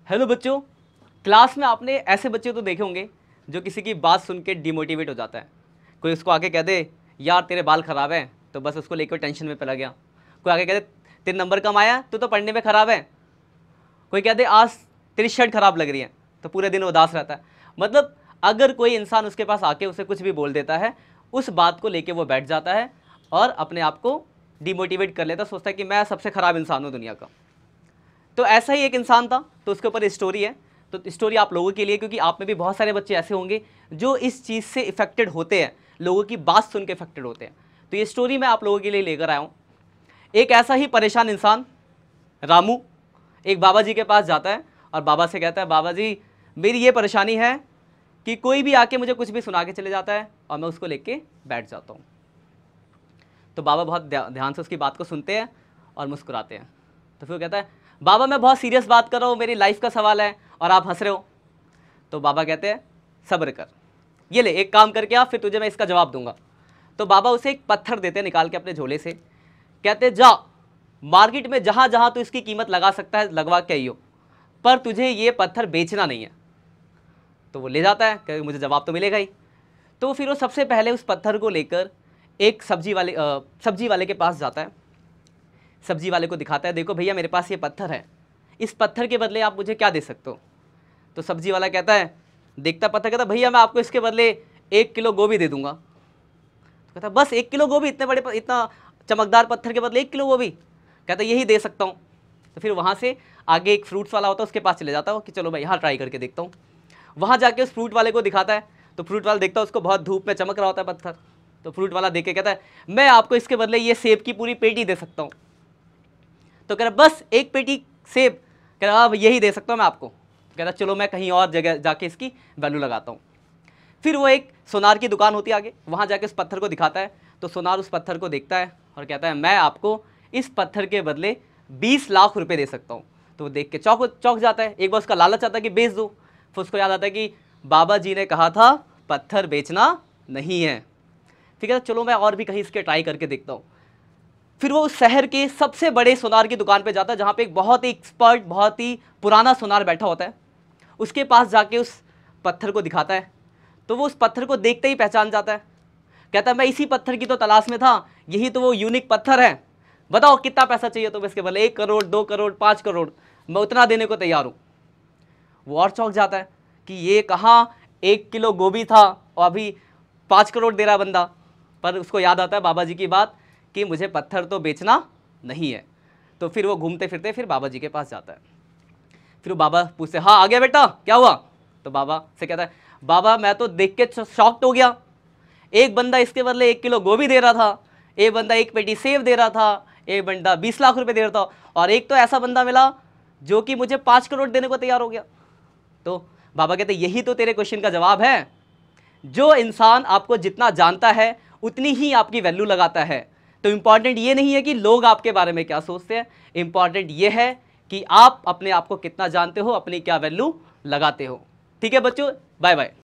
Hello बच्चों, class में आपने ऐसे बच्चे तो देखे होंगे जो किसी की बात सुन के डिमोटिवेट हो जाता है। कोई उसको आके कह दे यार तेरे बाल ख़राब हैं तो बस उसको लेकर टेंशन में पड़ा गया। कोई आके कह दे तेरे नंबर कम आया तो पढ़ने में ख़राब है। कोई कह दे आज तेरी शर्ट ख़राब लग रही है तो पूरे दिन उदास रहता है। मतलब अगर कोई इंसान उसके पास आके उसे कुछ भी बोल देता है, उस बात को लेके वो बैठ जाता है और अपने आप को डिमोटिवेट कर लेता, सोचता है कि मैं सबसे ख़राब इंसान हूँ दुनिया का। तो ऐसा ही एक इंसान था, तो उसके ऊपर स्टोरी है। तो स्टोरी आप लोगों के लिए, क्योंकि आप में भी बहुत सारे बच्चे ऐसे होंगे जो इस चीज़ से इफेक्टेड होते हैं, लोगों की बात सुन के इफेक्टेड होते हैं। तो ये स्टोरी मैं आप लोगों के लिए लेकर आया हूँ। एक ऐसा ही परेशान इंसान रामू एक बाबा जी के पास जाता है और बाबा से कहता है, बाबा जी मेरी ये परेशानी है कि कोई भी आके मुझे कुछ भी सुना के चले जाता है और मैं उसको लेके बैठ जाता हूँ। तो बाबा बहुत ध्यान से उसकी बात को सुनते हैं और मुस्कुराते हैं। तो फिर वो कहता है, बाबा मैं बहुत सीरियस बात कर रहा हूँ, मेरी लाइफ का सवाल है और आप हंस रहे हो। तो बाबा कहते हैं सब्र कर, ये ले एक काम करके आ, फिर तुझे मैं इसका जवाब दूंगा। तो बाबा उसे एक पत्थर देते हैं निकाल के अपने झोले से, कहते जा मार्केट में जहाँ जहाँ तू इसकी कीमत लगा सकता है लगवा के आइयो, पर तुझे ये पत्थर बेचना नहीं है। तो वो ले जाता है, क्योंकि मुझे जवाब तो मिलेगा ही। तो फिर वो सबसे पहले उस पत्थर को लेकर एक सब्जी वाले के पास जाता है। सब्जी वाले को दिखाता है, देखो भैया मेरे पास ये पत्थर है, इस पत्थर के बदले आप मुझे क्या दे सकते हो। तो सब्जी वाला कहता है, देखता पत्थर, कहता भैया मैं आपको इसके बदले 1 किलो गोभी दे दूंगा। तो कहता बस 1 किलो गोभी, इतना चमकदार पत्थर के बदले 1 किलो गोभी? कहता यही दे सकता हूँ। तो फिर वहाँ से आगे एक फ्रूट्स वाला होता है, उसके पास चले जाता है कि चलो मैं यहाँ ट्राई करके देखता हूँ। वहाँ जाके उस फ्रूट वाले को दिखाता है, तो फ्रूट वाला देखता है उसको बहुत धूप में चमक रहा होता है पत्थर। तो फ्रूट वाला देख के कहता है मैं आपको इसके बदले ये सेब की पूरी पेटी दे सकता हूँ। तो कह रहा बस 1 पेटी सेब? कह रहा हाँ यही दे सकता हूँ मैं आपको। कह रहा चलो मैं कहीं और जगह जाके इसकी वैल्यू लगाता हूँ। फिर वो एक सोनार की दुकान होती है आगे, वहाँ जाके उस पत्थर को दिखाता है। तो सोनार उस पत्थर को देखता है और कहता है मैं आपको इस पत्थर के बदले 20 लाख रुपए दे सकता हूँ। तो वो देख के चौंक जाता है। एक बार उसका लालच आता है कि बेच दो, फिर उसको याद आता है कि बाबा जी ने कहा था पत्थर बेचना नहीं है। फिर कहता चलो मैं और भी कहीं इसके ट्राई करके देखता हूँ। फिर वो उस शहर के सबसे बड़े सोनार की दुकान पे जाता है, जहाँ पे एक बहुत ही एक्सपर्ट, बहुत ही पुराना सोनार बैठा होता है। उसके पास जाके उस पत्थर को दिखाता है। तो वो उस पत्थर को देखते ही पहचान जाता है। कहता है मैं इसी पत्थर की तो तलाश में था, यही तो वो यूनिक पत्थर है, बताओ कितना पैसा चाहिए तो इसके बदले 1 करोड़, 2 करोड़, 5 करोड़, मैं उतना देने को तैयार हूँ। वो और चौंक जाता है कि ये कहाँ 1 किलो गोभी था और अभी 5 करोड़ दे रहा है बंदा। पर उसको याद आता है बाबा जी की बात कि मुझे पत्थर तो बेचना नहीं है। तो फिर वो घूमते फिरते फिर बाबा जी के पास जाता है। फिर वो बाबा पूछते हाँ आ गया बेटा, क्या हुआ? तो बाबा से कहता है बाबा मैं तो देख के शॉक्ड हो गया, एक बंदा इसके बदले 1 किलो गोभी दे रहा था, एक बंदा 1 पेटी सेब दे रहा था, एक बंदा 20 लाख रुपए दे रहा था, और एक तो ऐसा बंदा मिला जो कि मुझे 5 करोड़ देने को तैयार हो गया। तो बाबा कहते यही तो तेरे क्वेश्चन का जवाब है। जो इंसान आपको जितना जानता है उतनी ही आपकी वैल्यू लगाता है। तो इंपॉर्टेंट ये नहीं है कि लोग आपके बारे में क्या सोचते हैं, इंपॉर्टेंट ये है कि आप अपने आप को कितना जानते हो, अपनी क्या वैल्यू लगाते हो। ठीक है बच्चों, बाय बाय।